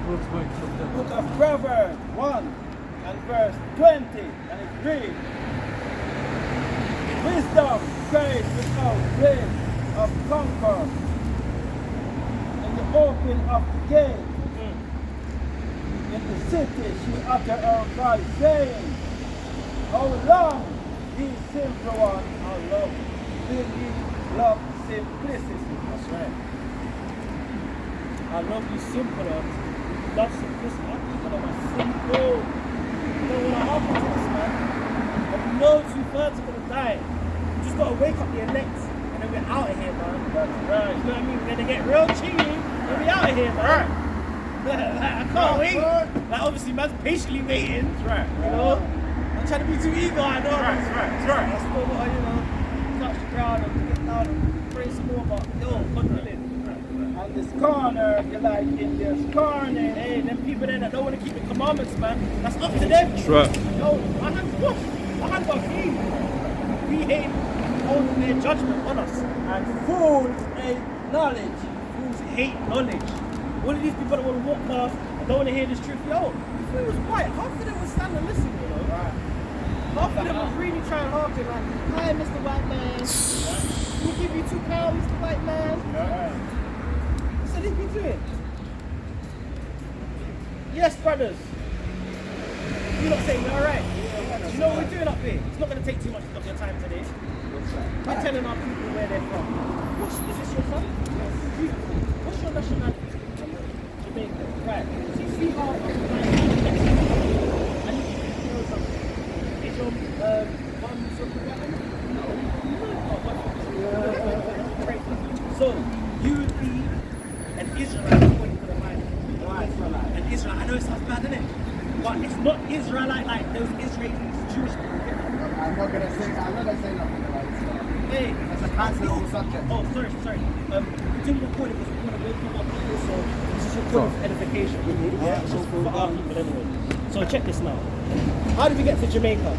Book of Proverbs 1 and verse 20, and it reads, wisdom cries without blame of concord in the opening of the gate. In the city she uttered her voice, saying, how long, ye simple ones, how long will ye love simplicity? That's right. I love you simple ones. Love simplicity. I think of them as simple. You don't want to harp into this, man. But no 2/3 are going to die. You just got to wake up the elect and then we're out of here, man. That's right. You know what I mean? We're going to get real cheeky and we're out of here, man. Right. Like, I can't wait. Like, obviously, man's patiently waiting. That's right. You know? I'm trying to be too eager, I know. That's right. I still got to, you know, touch the ground and get down and pray some more, but yo, God willing. And the scorner, you like in their scorning. Hey, them people there that don't want to keep the commandments, man, that's up to them. That's right. Yo, my hands washed. My hands are clean. We hate holding their judgment on us. And fools hate knowledge. Fools hate knowledge. All of these people that want to walk past and don't want to hear this truth, yo, if it was white, half of them would stand and listen, you know. Right. Half of them would really try and hark it, like, hi, Mr. White Man. We'll give you £2, Mr. White Man. Right. So they be doing. Yes, brothers. You not saying you're alright. Do you know what we're doing up here? It's not going to take too much of your time today. We're telling our people where they're from. Is this your son? Yes. Beautiful. What's your nationality? Jamaica. Right. So you see how I need you to know something. Is your mum something like that? No. So you would be an Israelite according to the Bible. An Israelite. I know it sounds bad, doesn't it? But it's not Israelite like those Israelis, Jewish people. I'm not gonna say nothing about it. Hey, That's a controversial subject. oh, sorry. We didn't record it because we want to wake people up people, so this is recorded for edification. Yeah, so for our people anyway. So check this now. How did we get to Jamaica?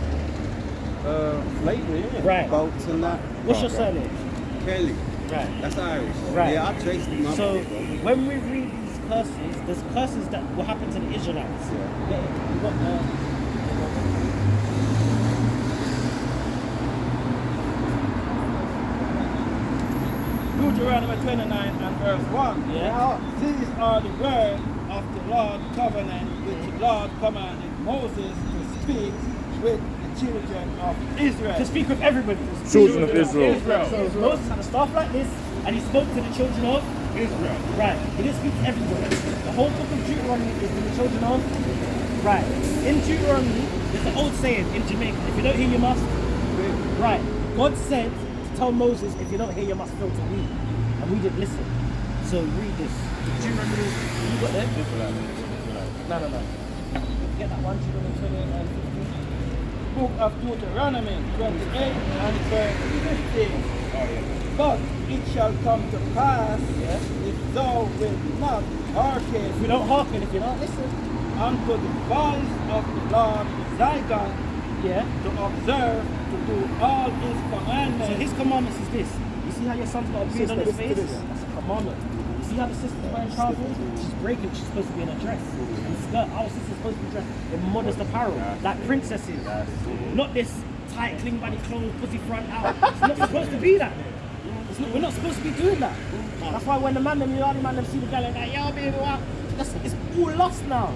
Lately, yeah. Right. Boats and that. What's your surname? Kelly. Right. That's Irish. Right. Yeah, I traced him up. So when we read these curses, there's curses that will happen to the Israelites. Yeah. You got Deuteronomy 29 and verse 1. Yeah. These are the words of the Lord covenant which the Lord commanded Moses to speak with the children of Israel. to speak with everybody. Children of Israel. So Moses had a staff like this, and he spoke to the children of Israel. Right. He didn't speak to everybody. The whole book of Deuteronomy is to the children of Right. In Deuteronomy, there's an old saying in Jamaica: if you don't hear, you must. Right. God said to tell Moses, if you don't hear, you must feel to weep, and we didn't listen. So read this. Deuteronomy. You got that? No. Get that one. Deuteronomy 28 and 15. Book of Deuteronomy 28 and verse 15. But it shall come to pass, if thou wilt not hearken, If you don't hearken, if you don't listen, unto the voice of the Lord thy God, yeah. to observe, to do all his commandments. So his commandments is this. You see how your son's got a beard on his face? That's a commandment. You see how the sister's wearing trousers? She's breaking, she's supposed to be in a dress. And skirt. Our sister's supposed to be dressed in modest apparel, like princesses. Not this tight cling body clothes, pussy front out. It's not supposed to be that. We're not supposed to be doing that. That's why when the man them, see the guy like that, yo baby, what? It's all lost now.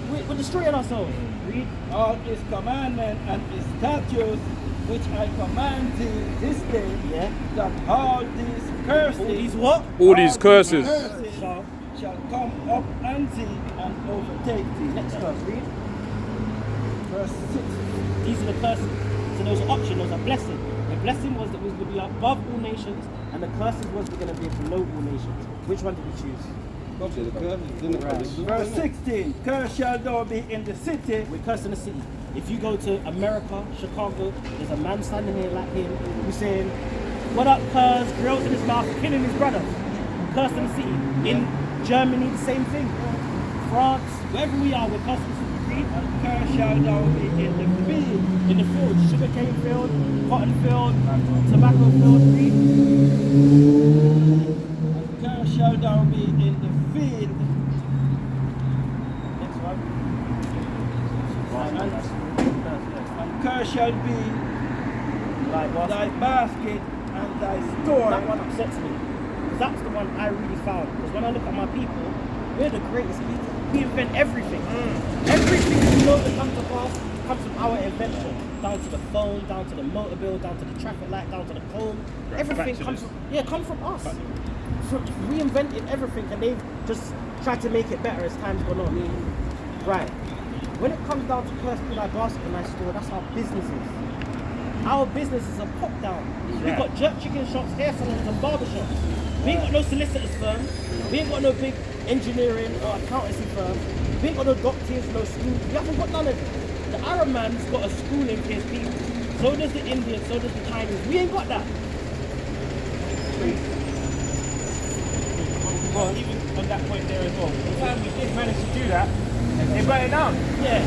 We're destroying ourselves. Read. All his commandments and his statutes, which I command thee this day, that all these curses, All these what? All these curses. shall come up on thee and overtake thee. Next verse, read. Verse 6. These are the curses. So those are options, those are blessings. The blessing was that we was going to be above all nations, and the curses was we're going to be below all nations. Which one did we choose? Okay, the curses didn't Verse 16. Cursed shall thou be in the city. We're cursing the city. If you go to America, Chicago, there's a man standing here like him who's saying, what up, cuz? Grills in his mouth, killing his brother. Cursing the city. In Germany, the same thing. France, wherever we are, we're cursing the city. Read. Cursed shall thou be in the field. In the field, sugarcane field, cotton field, tobacco field. Read. Cursed shall thou be in the field, shall be thy basket and thy store. That one upsets me. Because that's the one I really found. Because when I look at my people, we're the greatest people. We invent everything. Everything you know that comes to pass comes from our invention. Down to the phone, down to the motor bill, down to the traffic light, down to the comb. Everything comes from us. We invented everything and they've just tried to make it better as time's gone on. Right. When it comes down to first be thy basket and thy store, that's our businesses. Our business is a pop down. We've got jerk chicken shops, hair salons and barber shops. We ain't got no solicitors firm. We ain't got no big engineering or accountancy firm. We ain't got no doctors, no school. We haven't got none of it. The Arab man's got a schooling for his people. So does the Indians, so does the Chinese. We ain't got that. Well, even on that point there as well, the time we did manage to do that, they burnt it down. Yeah.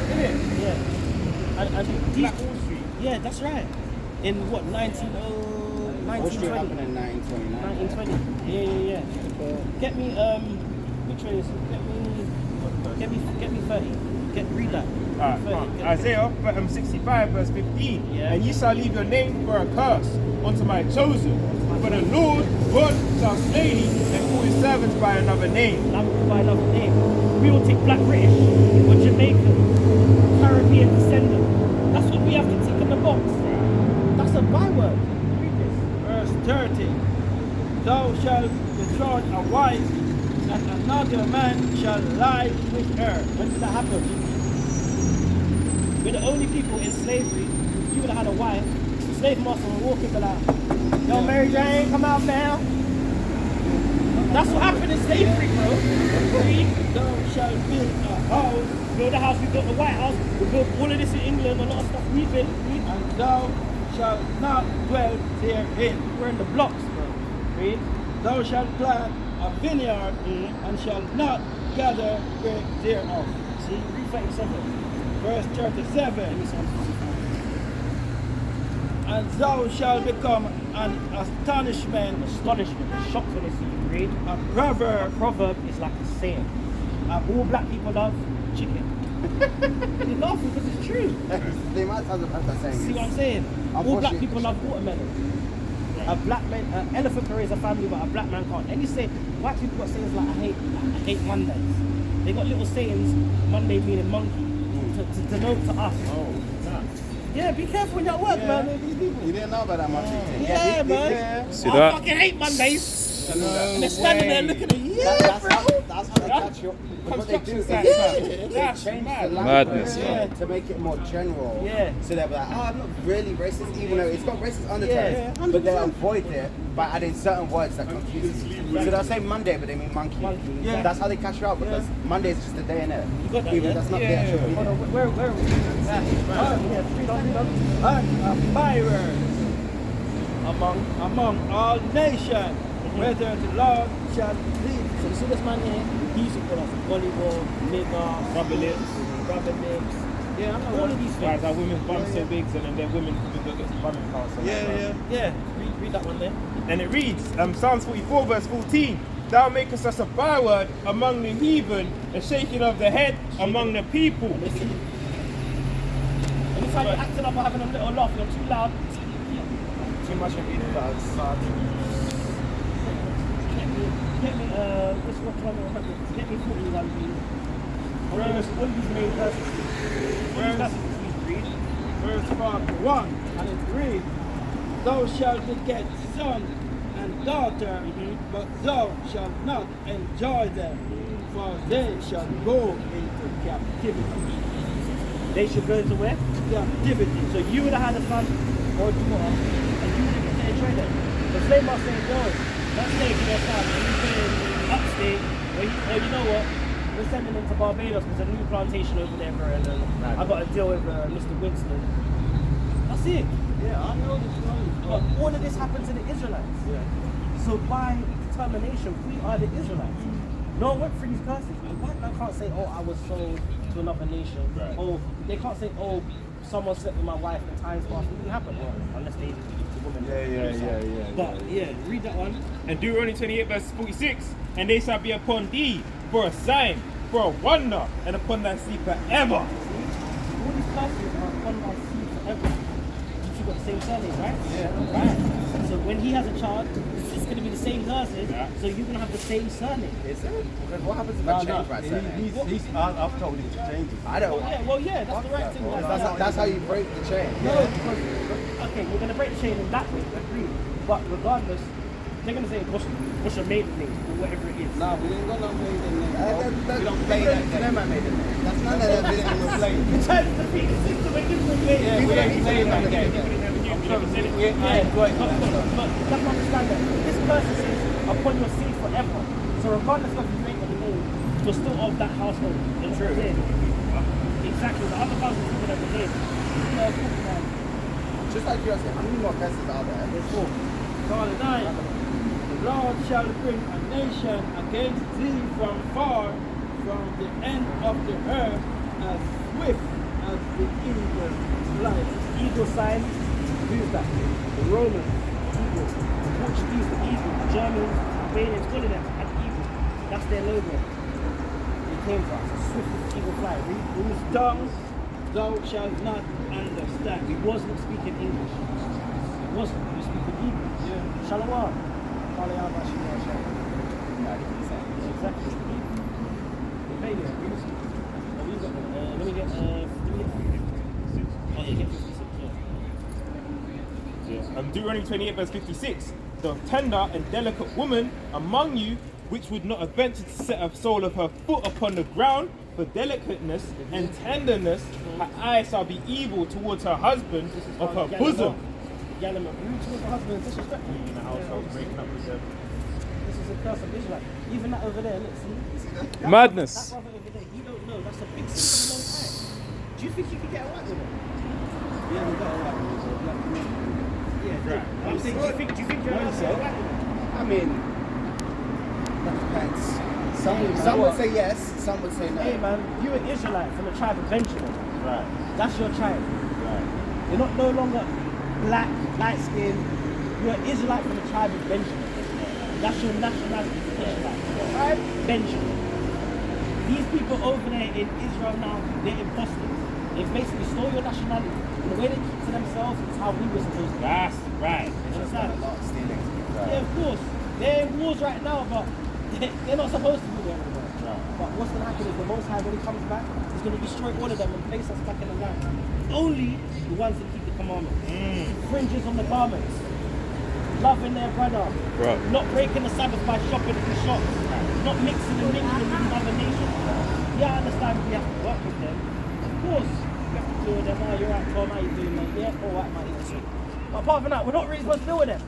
Isn't it? Yeah. And Black Wall Street. yeah, that's right. In what, 1920? happened in 1929. 1920. Yeah. Get me which one is it? Get me 30. Read that. Isaiah 65 verse 15. Yeah. And ye shall leave your name for a curse unto my chosen. For the Lord God shall slay thee and call his servants by another name. By another name. We will take Black British or Jamaican, Caribbean descendant. That's what we have to tick in the box. That's a byword. Read this. Verse 30. Thou shalt betroth a wife, and another man shall lie with her. When did that happen? We're the only people in slavery. You would have had a wife. Slave master would walk in and be like, yo, Mary Jane, come out now. That's what happened in slavery, bro. Thou shalt build a house, Build the house, we built the White House, we built all of this in England, a lot of stuff we built. and thou shalt not dwell therein. We're in the blocks, bro. Read. Thou shalt plant a vineyard, and shalt not gather grape thereof. See, read 37. Verse Give me 37. some. And thou shalt become an astonishment, Astonishment, shocked when they see you read. a A proverb, proverb is like a saying. All black people love chicken. You're laughing because it's true. They might have that saying. See what I'm saying? All black people love watermelon. A black man, elephant can raise a family, but a black man can't. And you say, white people got sayings like, I hate Mondays. They got little sayings, Monday meaning monkey, to denote to us. Oh, nah. Yeah, be careful when you're at work, man. These people. You didn't know about that much. Yeah, man. See I that? fucking hate Mondays. And they're standing there looking at you, That's bro. how they catch you. What they do is they That's change the mad. Madness, language to make it more general. Yeah. So they'll be like, I'm not really racist, even though it's got racist undertones. Yeah, but they avoid it by adding certain words that confuse you. So they'll say Monday, but they mean monkey. Yeah. That's how they catch you out because Monday is just a day in it. got that, Even yeah? that's not the actual Hold meaning. on, where are we? Yeah, read on. and a byword among all nations, whether the Lord shall lead. So you see this man here? He used to call us volleyball, nigger, rubber lips. Yeah, I know all of these Why is things. our women's bum so big and then their women go get some bumming power? So Yeah, read that one there. And it reads, Psalms 44 verse 14, Thou makest us a byword among the heathen, a shaking of the head among the people. Listen. Anytime you're acting up or having a little laugh, you're too loud. Too much of eating that. Get me, this one, get me 41, please. All of these main verses. All these verses, please read. Verse 41, and it reads, Thou shalt beget son and daughter, but thou shalt not enjoy them, for they shall go into captivity. They should go into where? Captivity. So you would have had a son or a daughter, and you would get to enjoy them. The slave master saying, yo, that's taking their son, and he's saying upstate, or you know what? We're sending them to Barbados. There's a new plantation over there, bro, and I got a deal with Mr. Winston. That's it. Yeah, I know this one. But all of this happened to the Israelites. Yeah. So by determination, we are the Israelites. No one went through these curses. The white man can't say, oh, I was sold to another nation. Right. Oh, they can't say, oh, someone slept with my wife and times passed. It didn't happen. Well, unless they the woman. But yeah, read that one. And Deuteronomy 28 verse 46, And they shall be upon thee for a sign, for a wonder, and upon thy seed forever. All these curses are upon same surname, right? Yeah. Right. So when he has a child, it's going to be the same curses. So you're going to have the same surname. Is it? Because what happens if I change my surname? I've told him to change it. I don't. Well, yeah, that's the right thing. That's how you break the chain. No, because, okay, we're going to break the chain in that way, agree. But regardless, they're going to say, what's your maiden name, or whatever it is. Nah, we ain't got no maiden name. We don't play that. That's my maiden name. That's none of that. We don't play. You try to defeat the system and give them a name. Yeah, we ain't playing that game. But that's not understand that. This person says, upon your seed forever. So regardless of you make the name, you're still of that household. True. Exactly. The other household people have the name. Just like curiosity, how many more curses are there? There's 4. Verse 9. The Lord shall bring a nation against thee from far, from the end of the earth, as swift as the eagle flies. Eagle sign. Who's that? The Romans. Eagle. The Portuguese, the eagle. The Germans, Albanians, all of them had the eagle. That's their logo. It came from. It's a swift as eagle fly. Whose tongue thou shalt not understand. He wasn't speaking English. He wasn't. He was speaking Hebrew. Yeah. Shalom. Exactly. It's the Hebrew. The failure. Let me get oh, yeah, get 56. Yeah. Deuteronomy 28 verse 56. The tender and delicate woman among you, which would not have ventured to set a sole of her foot upon the ground for delicateness and tenderness, her eyes shall be evil towards her husband of her bosom. Yalama, rude towards the husband is disrespectful. In the household, breaking up with them. This is a curse of Israel. Even that over there, look, see? Madness. That brother over there, he don't know. That's a big sin for the Most High. Do you think you could get a white woman? We haven't got a white one, so black man. Yeah, right. I'm saying, do you think you're allowed to get a white woman? I mean, that depends. Some would say yes, some would say no. Hey man, you're an Israelite from the tribe of Benjamin. Right. That's your tribe. Right. You're not no longer black, light skinned. You're an Israelite from the tribe of Benjamin. That's your nationality, Israelite. Tribe Benjamin. These people over there in Israel now, they're imposters. They basically stole your nationality. And the way they keep to themselves is how we were supposed to. That's right. Understand? A lot of stealing. Yeah, of course. They're in wars right now, but they're not supposed to be there anymore. But what's going to happen is the Most High, when he comes back, he's going to destroy all of them and place us back in the land. Only the ones that keep the commandments. Fringes on the garments. Loving their brother. Right. Not breaking the Sabbath by shopping in shops. Not mixing and mingling with other nations. Yeah, I understand we have to work with them. Of course, we have to deal with them. Oh, you're right, Tom, how you doing, mate? Yeah, all right, mate. But apart from that, we're not really supposed to deal with them.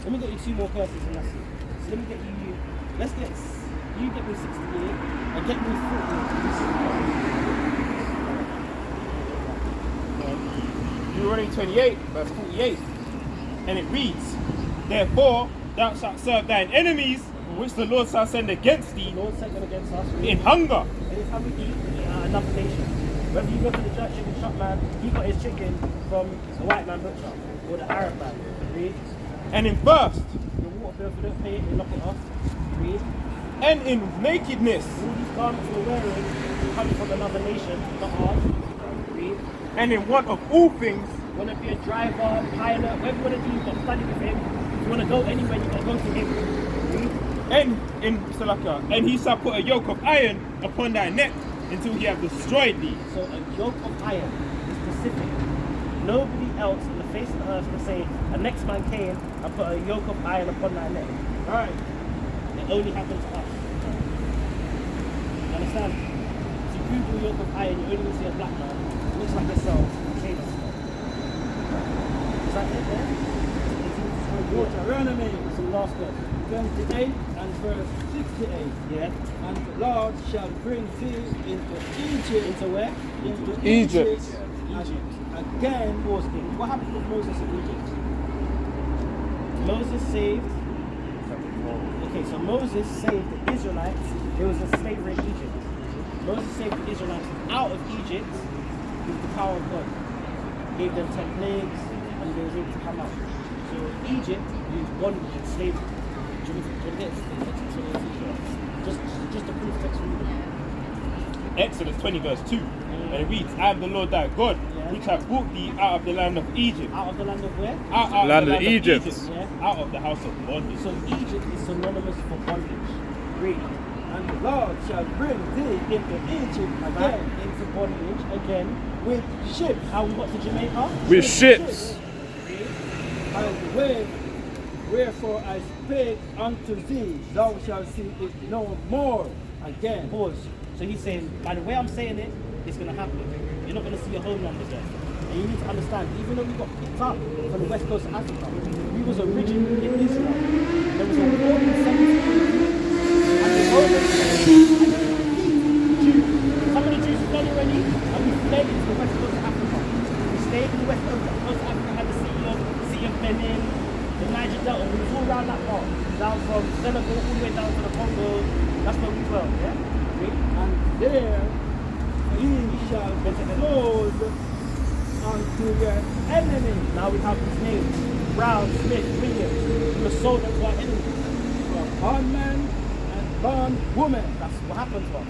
Let me get you 2 more curses and that's it. So let me get you, let's get, you get me 68 and get me 40. Deuteronomy 28 verse 48. And it reads, therefore thou shalt serve thine enemies, which the Lord shall send against thee The Lord sent them against us. in hunger. Anytime we eat another nation. Whether you go to the church chicken shop, man, he got his chicken from the white man butcher or the Arab man. Read. And in thirst, Your water bill, if you don't pay it, they knock it off. Read. and in nakedness, All these garments we're wearing come from another nation, not ours. Read. and in want of all things, You want to be a driver, pilot, whatever you want to do, you've got to study with him. If you want to go anywhere, you've got to go to him. Read. and in Salaka, and he shall put a yoke of iron upon thy neck until he have destroyed thee. So a yoke of iron is specific. Nobody else in the face of the earth can say, a next man came and put a yoke of iron upon thy neck. Right. It only happened to us. You understand? If you Google yoke of iron, you only will see a black man who looks like yourself, chain us. Is that it there? Deuteronomy It's the last verse. 28 and verse 68. Yeah. And the Lord shall bring thee into Egypt. Into where? Into Egypt. Egypt. Again, Pause, King. What happened with Moses in Egypt? Moses saved. Okay, so Moses saved the Israelites. There was a slavery in Egypt. Moses saved the Israelites out of Egypt with the power of God. Gave them 10 plagues and they was able to come out. So Egypt means bondage and slavery. Do you want to get it? Just the proof text from you. Exodus 20 verse 2. And it reads, I am the Lord thy God, which have brought thee out of the land of Egypt. Out of the land of where? Out of Land the of Egypt. Yeah. Out of the house of bondage. So Egypt is synonymous for bondage. Read. And the Lord shall bring thee into Egypt Back again into bondage again. with ships. How we got to Jamaica? With ships. And the way wherefore I spake unto thee, thou shalt see it no more again. Pause. So he's saying, by the way I'm saying it, it's going to happen. You're not going to see your homeland again. And you need to understand, even though we got picked up from the west coast of Africa, we was originally in Israel. There was a war in 1780, and the Romans Jews. Some of the Jews fled already, and we fled into the west coast of Africa. We stayed in the west coast of Africa, had the city of Benin, the Niger Delta. We was all around that part, down from Senegal all the way down to the Congo. That's where we were, yeah? And there ye shall be sold unto your enemy. Now we have his names: Brown, Smith, Williams. We were sold them to our enemies. For bondman and bondwoman. That's what happened to us.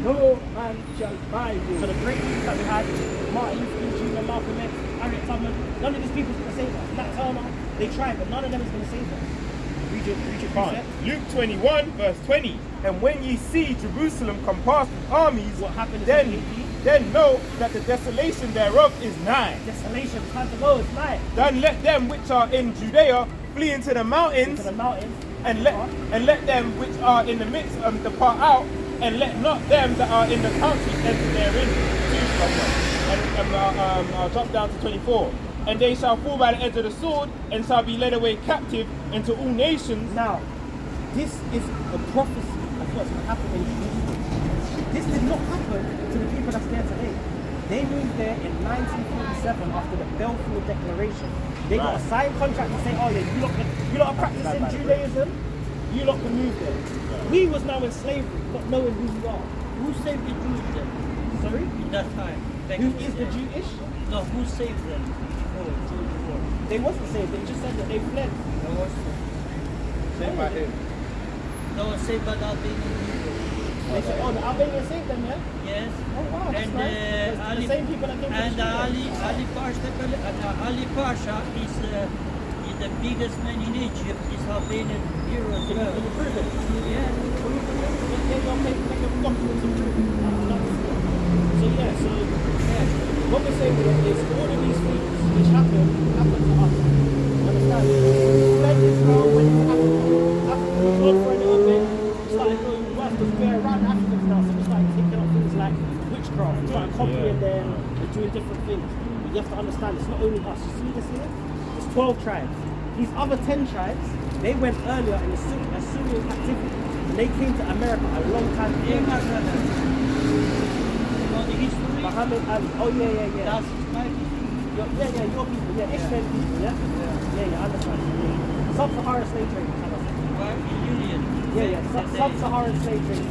No man shall buy you. So the great people that we had, Martin Luther King Jr., Malcolm X, Harriet Tubman, none of these people is going to save us. Nat Turner, they tried, but none of them is going to save us. Read your Fine. precept. Luke 21 verse 20. And when ye see Jerusalem compassed with armies, What happened is then know that the desolation thereof is nigh. desolation, time to go, it's night. Then let them which are in Judea flee into the mountains, Into the mountains. and let them which are in the midst depart out, and let not them that are in the country enter therein. And I'll drop down to 24. And they shall fall by the edge of the sword, and shall be led away captive into all nations. Now, this is a prophecy of what's going to happen in Jerusalem. This did not happen to the people that's there today. They moved there in 1947 after the Balfour Declaration. They got a signed contract to say, oh yeah, you lot are practicing Judaism, you lot can move there. We was now in slavery, not knowing who we are. Who saved the Jews then? Sorry? In that time? Back Who in is the day? Jewish? No, who saved them before? Jews before? They wasn't saved, they just said that they fled. That was Saved by him. that was saved by the Albanian people. They said, oh, the Albanians saved them, yeah? Yes. Oh wow, that's And nice. That's the same people that came and to Ali Pasha is the biggest man in Egypt. Is Albanian hero as well. Can you prove it? Yeah. So yeah, so what we're saying here is all of these things which happened to us. Understand? Fled Israel, went to Africa. Africa was on for a little bit. We started going west because we're around Africans now, so we started taking up things like witchcraft. We started copying them and doing different things. But you have to understand, it's not only us. You see this here? It's 12 tribes. These other 10 tribes, they went earlier in the Syrian captivity. And they came to America a long time Yeah, ago. you know the history? Muhammad Ali. Oh yeah. That's my history. Your people, Israeli people, yeah, understand. Sub-Saharan slave trade, kind of. Right? In Union. Sub-Saharan slave trade.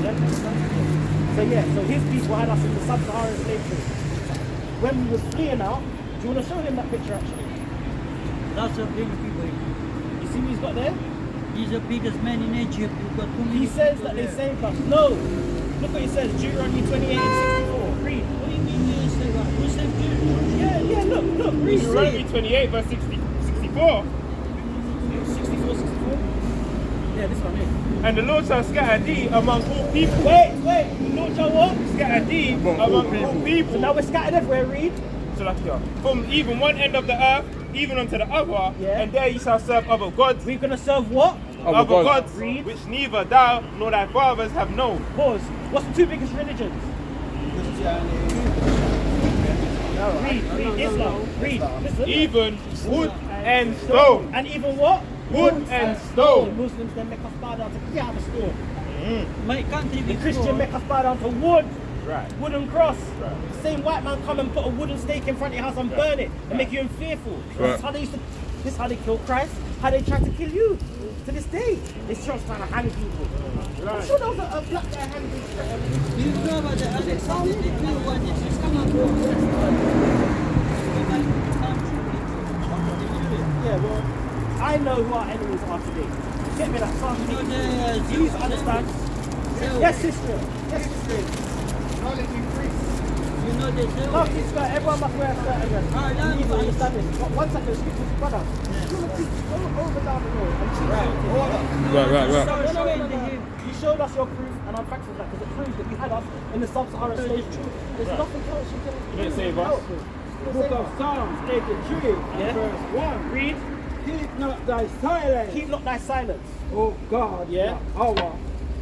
Yeah, understand? So his people had us in the Sub-Saharan slave trade. When we were fleeing out, do you want to show him that picture actually? That's a big people. You see what he's got there? He's the biggest man in Egypt. You've got too many He says people that they there. saved us. No! Look what he says, Deuteronomy 28 and 64. Read. What do you mean you say that? Who saved Jews? Yeah, look, read. Deuteronomy 28 verse 64. 64. Yeah, this one here. And the Lord shall scatter thee among all people. Wait, the Lord shall what? Scatter thee among all people. So now we're scattered everywhere, read. So like here, from even one end of the earth, even unto the other, Yeah. and there ye shall serve other gods, We're gonna serve what? Other gods. Read. which neither thou nor thy fathers have known. Pause. What's the two biggest religions? Read, Islam. Read. Listen. Even wood and stone. And even what? Wood and stone. Muslims then make us bow down to Qiyam stone. My country The before. Christian make us bow down to wood. Right. Wooden cross. Right. The same white man come and put a wooden stake in front of your house and burn it and make you fearful. Right. That's how they used to. This is how they kill Christ. How they try to kill you. To this day, they still trying to hang people. I'm sure there was a black guy hanging people. Do you know about the Alexander the Great one? This is coming from. Yeah, well, I know who our enemies are today. Get me that son. You know the Please understand. Yes, sister. Yes, sister. Acknowledge you free. You know they do. No, please, sir, everyone must wear a skirt again. Ah, You no, need to please. understand this. But 1 second, excuse me, brother. You want to go over down the road and cheat something. Right. No. You showed us your proof, and I'm thankful for that because it proves that you had us in the sub-Saharan slave trade. There's nothing else you can You didn't save us. help with. Book of Psalms 83 and verse 1. Read. Keep not thy silence, Keep not thy silence. O God, Yeah. Yahweh.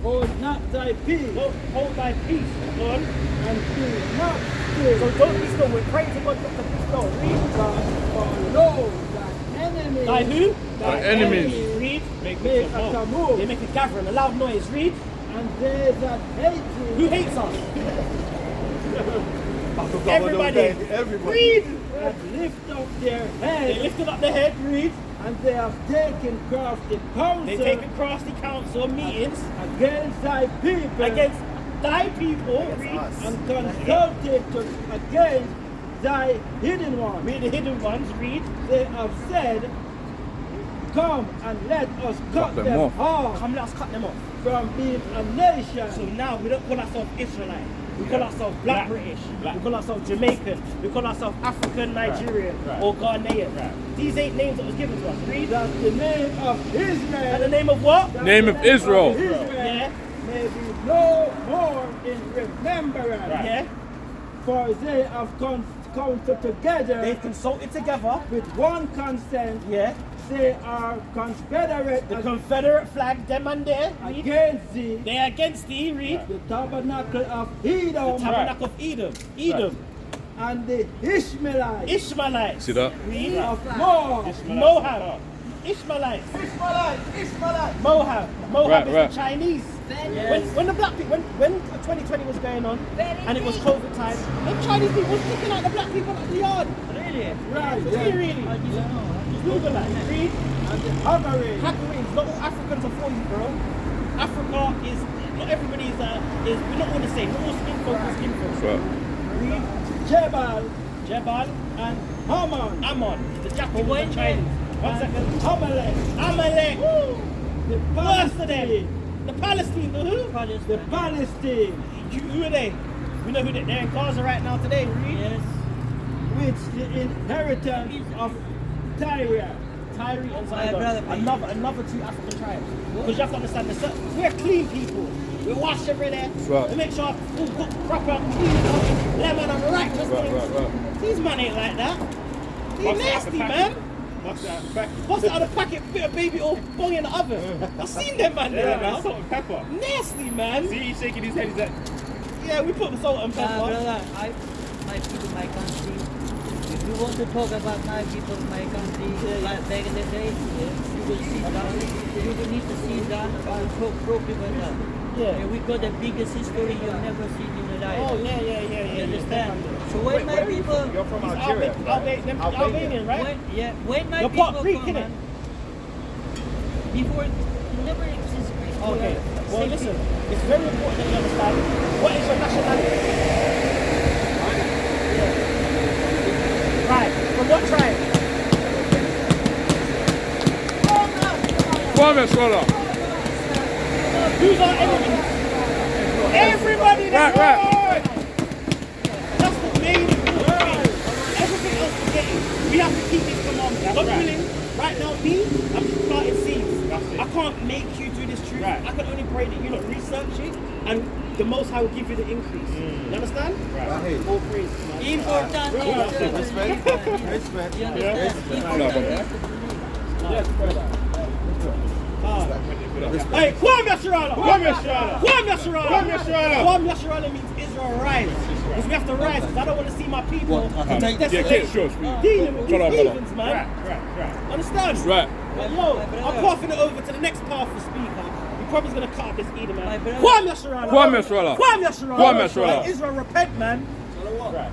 Hold not thy peace, Hold thy peace, Lord. and be not So still. don't be still. We're praying to God not to be still. Read. God, for lo, thy enemy. Thy who? Thy enemies. Read. Make a move, They make a gathering, a loud noise. Read. and they that hate Who you, hates us? Everybody. Read. that lift up their They head, lifted up their head. Read. and they have taken crafty They counsel take across the council meetings against thy people, against thy people. Read. and consulted against thy hidden one. Read the hidden ones. Read. They have said, come and let us cut them them off. off Come, let us cut them off. from being a nation. So now we don't call ourselves Israelite. We call ourselves Black British. Black. We call ourselves Jamaican. We call ourselves African Nigerian Right. or Ghanaian. Right. These ain't names that was given to us. Read. That the name of Israel, And the name of what? that Name the of Israel. Yeah. may be no more in remembrance. Yeah. For they have counted together They've consulted together. with one consent. Yeah. They are confederate The Confederate flag, them and there. Read. against thee, They are against thee. Read. the tabernacle of The Edom, tabernacle of Edom. Edom. and the Ishmaelites Ishmaelites. See that? Read. of Moab. Moab. Ishmaelites. Moab. Moab Right, is right. the Chinese. Yes. When the black people, when 2020 was going on, and it was COVID time, the Chinese people was kicking out the black people out the yard. Really? Right, Was yeah. he really? I didn't know. Google that. Read. And the Hagarim. Hagarenes, not all Africans are for you, bro. Africa is, not everybody's, we're not all the same. Not all skin folk are skin folk. Right. Read. Jebel Jebal and Haman, Ammon, the jackal of when the Chinese. 1 second. Amalek, Amalek. the Worst of them. Palestine, The Palestine, the who? the Palestine. Palestine, Who are they? We know who they're in Gaza right now today. Read. Yes. which the inheritance of Tyre, Tyre and My Sidon. brother, Another two African tribes. Because you have to understand this. We're clean people. We wash every day. Right. We make sure our food cooked proper, clean, lemon and righteous things. Right. These man ain't like that. These Bust it out nasty, the man. packet. Bust it out the packet. Bust it out of the packet, bit of baby oil, bung in the oven. I've seen them man there Yeah, now. man, salt and pepper. Nasty, man. See, he's shaking his head. He's like, Yeah, we put the salt and pepper. Brother, my people, my country. If you want to talk about my people, my country, like back in the day, you will sit down. You will need to sit down and talk properly about that. Yeah. We got the biggest history you've never seen in your life. Oh, yeah. You understand? So when my people, You're from He's Algeria. Albanian, right? when my You're people part Greek, come, innit? man, before it never existed. Okay. Well, listen. It's very important that you understand what is your nationality. Right. From what tribe? Come on, scholar. Who's our enemies? Everybody. That's Right. That's the main thing. Everything else is getting. We have to keep this commandment. God willing, right now, I'm just planting seeds. That's it. I can't make you do this truth. Right. I can only pray that you not research it, and the Most High will give you the increase. You understand? Right. All praise, man. Important is Respect. Respect. you understand? Important Yes, brother. Hey, Kwame Yasharala! Kwame Yasharala! Kwame Yasharala! Kwame Yasharala! Kwame Yasharala means Israel rise. Because we have to rise, because I don't want to see my people Yeah, desolate, get shots, please. dealing with these Brother. heathens, man. Right. Understand? Right. But yo, I'm passing it over to the next powerful speaker. He probably going to cut up this Edom, My man. brother. Kwame Yasharala! Kwame Yasharala. Kwame Yasharala! Kwame Yasharala. Let Israel repent, man. Right.